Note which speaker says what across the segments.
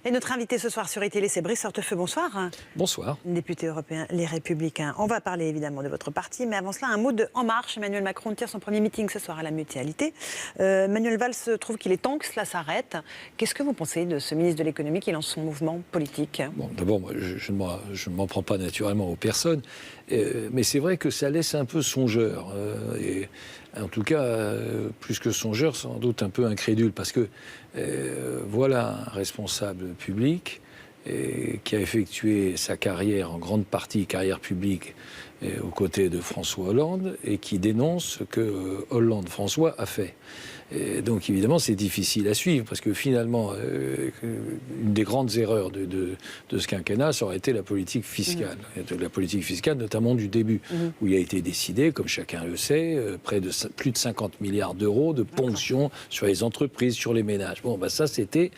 Speaker 1: Et notre invité ce soir sur iTélé, c'est Brice Hortefeux. Bonsoir.
Speaker 2: Bonsoir.
Speaker 1: Député européen, Les Républicains. On va parler évidemment de votre parti, mais avant cela, un mot de En Marche. Emmanuel Macron tire son premier meeting ce soir à la Mutualité. Manuel Valls trouve qu'il est temps que cela s'arrête. Qu'est-ce que vous pensez de ce ministre de l'économie qui lance son mouvement politique?
Speaker 2: Bon, d'abord, je ne m'en prends pas naturellement aux personnes, mais c'est vrai que ça laisse un peu songeur. Et en tout cas, plus que songeur, sans doute un peu incrédule, parce que voilà un responsable public qui a effectué sa carrière, en grande partie carrière publique, aux côtés de François Hollande, et qui dénonce ce que Hollande-François a fait. Et donc évidemment, c'est difficile à suivre, parce que finalement, une des grandes erreurs de ce quinquennat, ça aurait été la politique fiscale. La politique fiscale, notamment du début, où il a été décidé, comme chacun le sait, plus de 50 milliards d'euros de ponctions sur les entreprises, sur les ménages. Bon, bah ça, c'était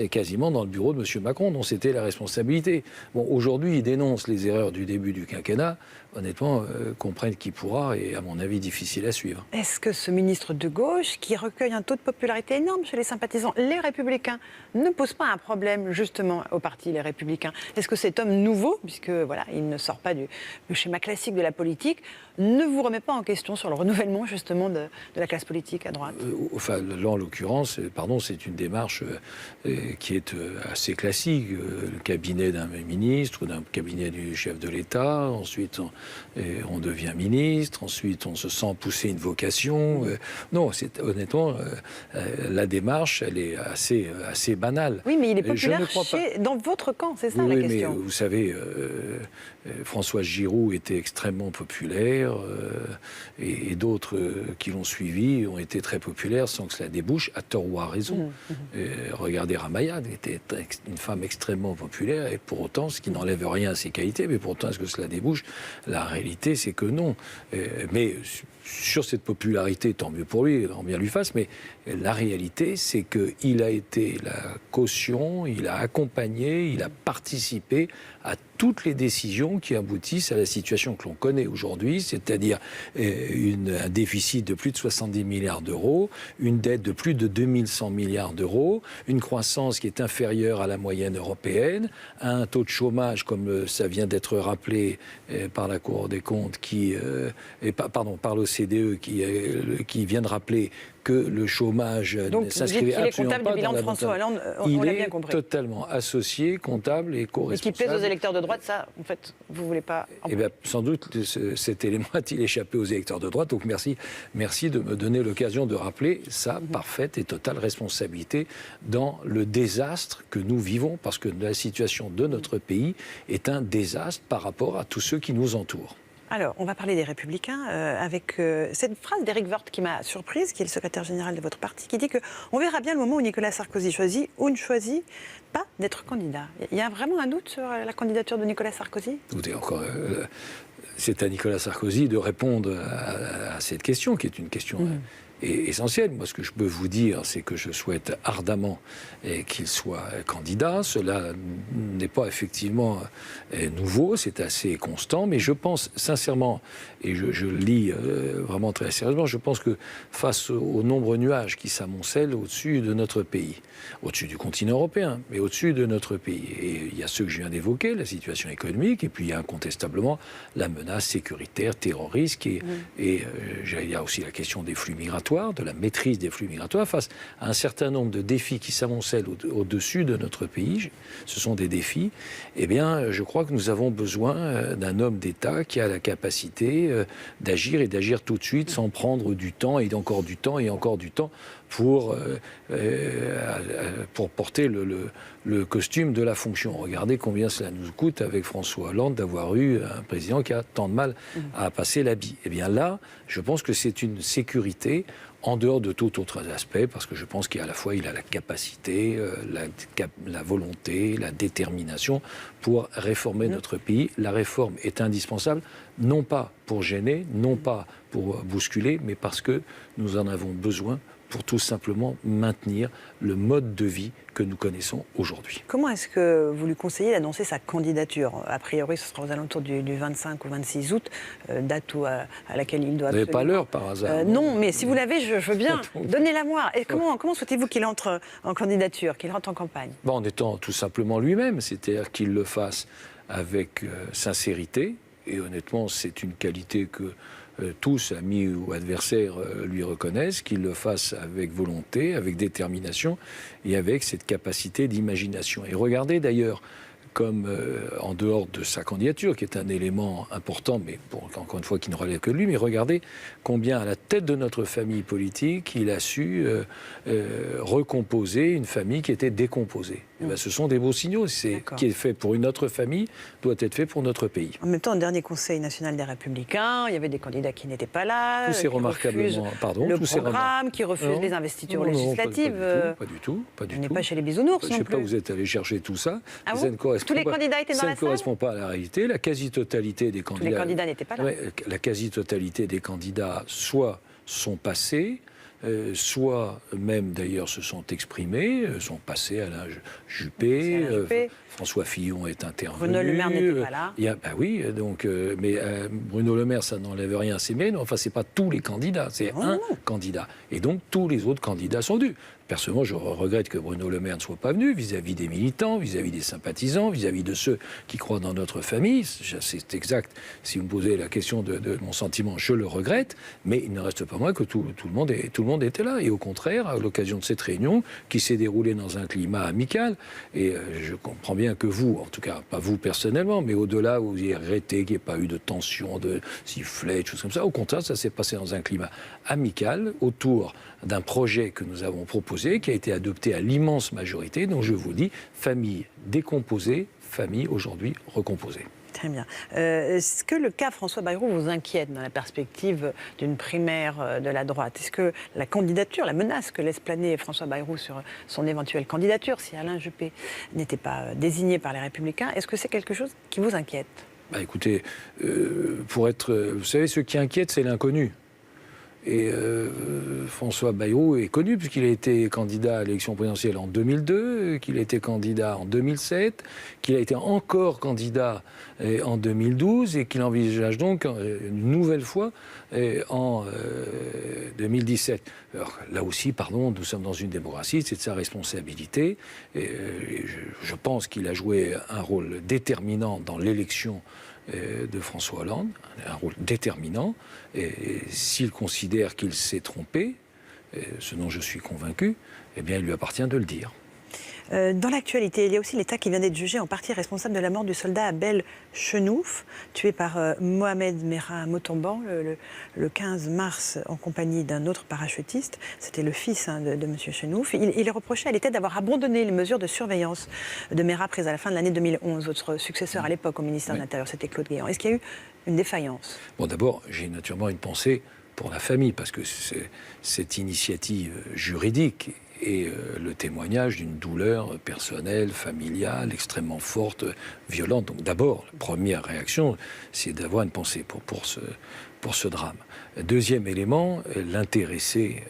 Speaker 2: quasiment dans le bureau de M. Macron, dont c'était la responsabilité. Bon, aujourd'hui, il dénonce les erreurs du début du quinquennat. Honnêtement, comprenne qui pourra, et à mon avis, difficile à suivre.
Speaker 1: Est-ce que ce ministre de gauche, qui recueille un taux de popularité énorme chez les sympathisants, les Républicains, ne pose pas un problème justement au parti Les Républicains? Est-ce que cet homme nouveau, puisque voilà, il ne sort pas du schéma classique de la politique, ne vous remet pas en question sur le renouvellement justement de la classe politique à droite?
Speaker 2: Enfin, là, en l'occurrence, c'est une démarche qui est assez classique. Le cabinet d'un ministre ou d'un cabinet du chef de l'État, ensuite on devient ministre, ensuite on se sent pousser une vocation. Non, honnêtement, la démarche, elle est assez banale.
Speaker 1: Oui, mais il est populaire dans votre camp, c'est ça la question.
Speaker 2: Mais vous savez, François Giroud était extrêmement populaire, et d'autres qui l'ont suivi ont été très populaires sans que cela débouche, à tort ou à raison. Regardez Ramayad, était une femme extrêmement populaire, et pour autant, ce qui n'enlève rien à ses qualités, mais pour autant, est-ce que cela débouche? La réalité, c'est que non. Mais sur cette popularité, tant mieux pour lui, tant bien lui fasse, mais la réalité, c'est qu'il a été la caution, il a accompagné, il a participé à toutes les décisions qui aboutissent à la situation que l'on connaît aujourd'hui, c'est-à-dire un déficit de plus de 70 milliards d'euros, une dette de plus de 2100 milliards d'euros, une croissance qui est inférieure à la moyenne européenne, un taux de chômage, comme ça vient d'être rappelé par la Cour des comptes, par l'OCDE, qui vient de rappeler que le chômage s'inscrivait absolument pas dans la
Speaker 1: François Hollande,
Speaker 2: il
Speaker 1: l'a
Speaker 2: est
Speaker 1: bien compris.
Speaker 2: Totalement associé, comptable et co-responsable.
Speaker 1: Et qui plaise aux électeurs de droite, ça, en fait, vous ne voulez pas...
Speaker 2: Eh bien, sans doute, cet élément a-t-il échappé aux électeurs de droite. Donc merci de me donner l'occasion de rappeler sa parfaite et totale responsabilité dans le désastre que nous vivons, parce que la situation de notre pays est un désastre par rapport à tous ceux qui nous entourent.
Speaker 1: Alors, on va parler des Républicains avec cette phrase d'Éric Woerth qui m'a surprise, qui est le secrétaire général de votre parti, qui dit qu'on verra bien le moment où Nicolas Sarkozy choisit ou ne choisit pas d'être candidat. Il y a vraiment un doute sur la candidature de Nicolas Sarkozy?
Speaker 2: Écoutez, encore, c'est à Nicolas Sarkozy de répondre à cette question, qui est une question essentielle. Moi, ce que je peux vous dire, c'est que je souhaite ardemment qu'il soit candidat. Cela n'est pas effectivement nouveau, c'est assez constant, mais je pense sincèrement, et je le lis vraiment très sérieusement, je pense que face aux nombreux nuages qui s'amoncellent au-dessus de notre pays, au-dessus du continent européen, mais au-dessus de notre pays, et il y a ceux que je viens d'évoquer, la situation économique, et puis il y a incontestablement la menace sécuritaire, terroriste, et il y a aussi la question des flux migratoires, de la maîtrise des flux migratoires, face à un certain nombre de défis qui s'amoncellent au-dessus de notre pays. Ce sont des défis. Eh bien, je crois que nous avons besoin d'un homme d'État qui a la capacité d'agir, et d'agir tout de suite, sans prendre du temps, et encore du temps, et encore du temps, pour porter le costume de la fonction. Regardez combien cela nous coûte avec François Hollande d'avoir eu un président qui a tant de mal à passer l'habit. Eh bien là, je pense que c'est une sécurité en dehors de tout autre aspect, parce que je pense qu'à la fois il a la capacité, la volonté, la détermination pour réformer notre pays. La réforme est indispensable, non pas pour gêner, non pas pour bousculer, mais parce que nous en avons besoin pour tout simplement maintenir le mode de vie que nous connaissons aujourd'hui.
Speaker 1: Comment est-ce que vous lui conseillez d'annoncer sa candidature? A priori, ce sera aux alentours du 25 ou 26 août, date à laquelle il doit...
Speaker 2: Vous n'avez pas l'heure par hasard?
Speaker 1: Non, mais si vous l'avez, je veux bien. Donnez-la-moi. Et comment souhaitez-vous qu'il entre en candidature, qu'il rentre en campagne?
Speaker 2: En étant tout simplement lui-même, c'est-à-dire qu'il le fasse avec sincérité, et honnêtement, c'est une qualité que tous, amis ou adversaires, lui reconnaissent, qu'il le fasse avec volonté, avec détermination et avec cette capacité d'imagination. Et regardez d'ailleurs, comme en dehors de sa candidature, qui est un élément important, mais encore une fois qui ne relève que de lui, mais regardez combien à la tête de notre famille politique, il a su recomposer une famille qui était décomposée. Et bien, ce sont des beaux signaux. Ce qui est fait pour une autre famille doit être fait pour notre pays.
Speaker 1: En même temps, au dernier Conseil national des Républicains, il y avait des candidats qui n'étaient pas là,
Speaker 2: tout
Speaker 1: qui refusent le programme, qui refusent les investitures législatives.
Speaker 2: Pas du tout.
Speaker 1: On n'est pas chez les bisounours non plus.
Speaker 2: Je ne sais pas où vous êtes allé chercher tout ça.
Speaker 1: Ah bon, tous les candidats étaient dans la salle?
Speaker 2: Ça ne correspond pas à la réalité. La quasi-totalité des candidats...
Speaker 1: Tous les candidats n'étaient pas là.
Speaker 2: La quasi-totalité des candidats soit sont passés, soit même d'ailleurs se sont exprimés, sont passés. Alain Juppé, François Fillon est intervenu.
Speaker 1: Bruno Le Maire n'était pas là.
Speaker 2: Oui, donc, mais Bruno Le Maire, ça n'enlève rien à ses mérites. Enfin, c'est pas tous les candidats, c'est un candidat. Et donc, tous les autres candidats sont venus. Personnellement, je regrette que Bruno Le Maire ne soit pas venu vis-à-vis des militants, vis-à-vis des sympathisants, vis-à-vis de ceux qui croient dans notre famille. C'est exact. Si vous me posez la question de mon sentiment, je le regrette. Mais il ne reste pas moins que tout le monde était là. Et au contraire, à l'occasion de cette réunion, qui s'est déroulée dans un climat amical, et je comprends bien que vous, en tout cas, pas vous personnellement, mais au-delà, vous y regrettez qu'il n'y ait pas eu de tension, de sifflets, de choses comme ça. Au contraire, ça s'est passé dans un climat amical, autour d'un projet que nous avons proposé, qui a été adopté à l'immense majorité. Donc je vous dis, famille décomposée, famille aujourd'hui recomposée.
Speaker 1: Très bien. Est-ce que le cas François Bayrou vous inquiète dans la perspective d'une primaire de la droite? Est-ce que la candidature, la menace que laisse planer François Bayrou sur son éventuelle candidature, si Alain Juppé n'était pas désigné par les Républicains, est-ce que c'est quelque chose qui vous inquiète?
Speaker 2: Écoutez, vous savez, ce qui inquiète, c'est l'inconnu. Et François Bayrou est connu puisqu'il a été candidat à l'élection présidentielle en 2002, qu'il a été candidat en 2007, qu'il a été encore candidat en 2012 et qu'il envisage donc une nouvelle fois en 2017. Alors, là aussi, nous sommes dans une démocratie, c'est de sa responsabilité. Je pense qu'il a joué un rôle déterminant dans l'élection de François Hollande, un rôle déterminant. Et s'il considère qu'il s'est trompé, ce dont je suis convaincu, eh bien, il lui appartient de le dire.
Speaker 1: Dans l'actualité, il y a aussi l'État qui vient d'être jugé en partie responsable de la mort du soldat Abel Chenouf, tué par Mohamed Merah Motomban le 15 mars en compagnie d'un autre parachutiste. C'était le fils de M. Chenouf. Il est reproché à l'État d'avoir abandonné les mesures de surveillance de Merah prises à la fin de l'année 2011. Votre successeur à l'époque au ministère de l'Intérieur, c'était Claude Guéant. Est-ce qu'il y a eu une défaillance?
Speaker 2: D'abord, j'ai naturellement une pensée pour la famille, parce que cette initiative juridique et le témoignage d'une douleur personnelle, familiale, extrêmement forte, violente. Donc d'abord, la première réaction, c'est d'avoir une pensée pour ce drame. Deuxième élément, l'intéressé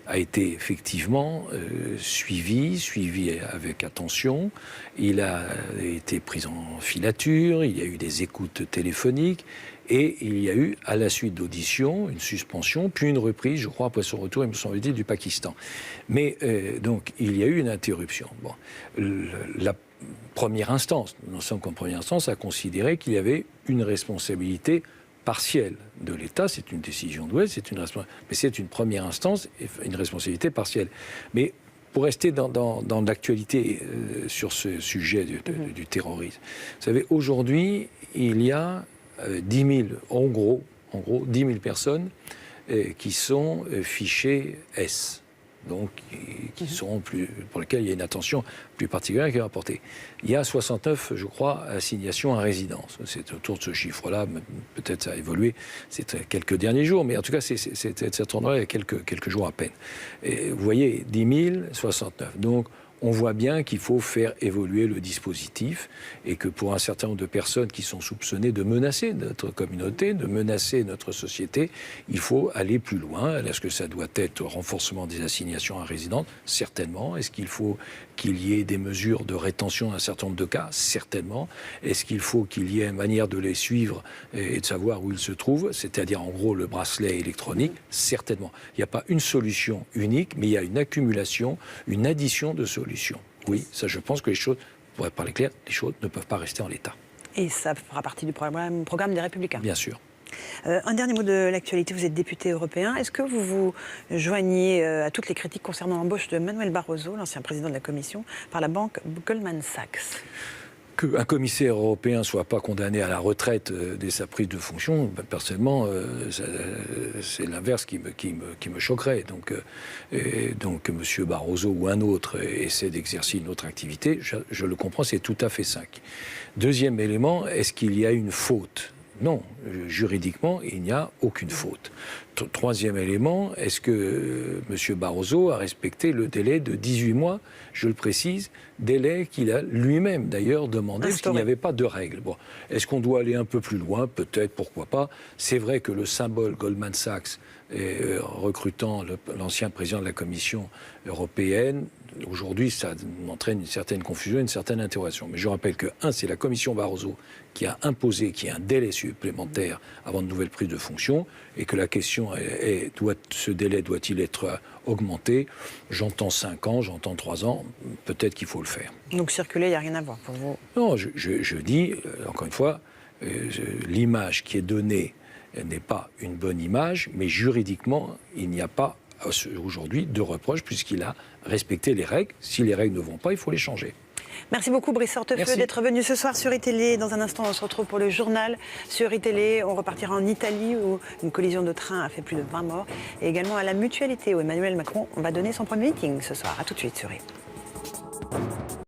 Speaker 2: a été effectivement suivi avec attention. Il a été pris en filature, il y a eu des écoutes téléphoniques. Et il y a eu, à la suite d'auditions, une suspension, puis une reprise, je crois, après son retour, il me semble-t-il, du Pakistan. Mais donc, il y a eu une interruption. La première instance, nous sommes qu'en première instance, a considéré qu'il y avait une responsabilité partielle de l'État. C'est une décision de l'Ouest, mais c'est une première instance, une responsabilité partielle. Mais pour rester dans l'actualité sur ce sujet du terrorisme, vous savez, aujourd'hui, il y a 10 000, en gros 10 000 personnes qui sont fichées S, donc pour lesquelles il y a une attention plus particulière qui est rapportée. Il y a 69, je crois, assignations à résidence. C'est autour de ce chiffre-là, peut-être ça a évolué, c'est quelques derniers jours, mais en tout cas, ça tournerait il y a quelques jours à peine. Et vous voyez, 10 000, 69. Donc, on voit bien qu'il faut faire évoluer le dispositif et que pour un certain nombre de personnes qui sont soupçonnées de menacer notre communauté, de menacer notre société, il faut aller plus loin. Est-ce que ça doit être renforcement des assignations à résidence? Certainement. Est-ce qu'il faut qu'il y ait des mesures de rétention dans un certain nombre de cas? Certainement. Est-ce qu'il faut qu'il y ait une manière de les suivre et de savoir où ils se trouvent, c'est-à-dire en gros le bracelet électronique? Certainement. Il n'y a pas une solution unique, mais il y a une accumulation, une addition de solutions. Oui, ça je pense que les choses, pour parler clair, les choses ne peuvent pas rester en l'état.
Speaker 1: Et ça fera partie du programme des Républicains.
Speaker 2: Bien sûr.
Speaker 1: Un dernier mot de l'actualité, vous êtes député européen. Est-ce que vous vous joignez à toutes les critiques concernant l'embauche de Manuel Barroso, l'ancien président de la Commission, par la banque Goldman Sachs?
Speaker 2: Qu'un commissaire européen ne soit pas condamné à la retraite dès sa prise de fonction, personnellement, c'est l'inverse qui me choquerait. Donc M. Barroso ou un autre essaie d'exercer une autre activité, je le comprends, c'est tout à fait sain. Deuxième élément, est-ce qu'il y a une faute? Non, juridiquement, il n'y a aucune faute. Troisième élément, est-ce que M. Barroso a respecté le délai de 18 mois, je le précise, délai qu'il a lui-même d'ailleurs demandé, parce qu'il n'y avait pas de règles. Bon. Est-ce qu'on doit aller un peu plus loin? Peut-être, pourquoi pas. C'est vrai que le symbole Goldman Sachs, recrutant l'ancien président de la Commission européenne, aujourd'hui, ça entraîne une certaine confusion, une certaine interrogation. Mais je rappelle que, c'est la Commission Barroso qui a imposé qu'il y ait un délai supplémentaire avant de nouvelles prises de fonction, et que la question est ce délai doit-il être augmenté? J'entends 5 ans, j'entends 3 ans, peut-être qu'il faut le faire.
Speaker 1: Donc circuler, il n'y a rien à voir pour vous?
Speaker 2: Non, je dis, encore une fois, l'image qui est donnée n'est pas une bonne image, mais juridiquement, il n'y a pas aujourd'hui de reproche puisqu'il a respecté les règles. Si les règles ne vont pas, il faut les changer.
Speaker 1: Merci beaucoup Brice Hortefeux d'être venu ce soir sur iTélé. Dans un instant, on se retrouve pour le journal sur iTélé. On repartira en Italie où une collision de train a fait plus de 20 morts. Et également à la Mutualité où Emmanuel Macron va donner son premier meeting ce soir. A tout de suite sur iTélé.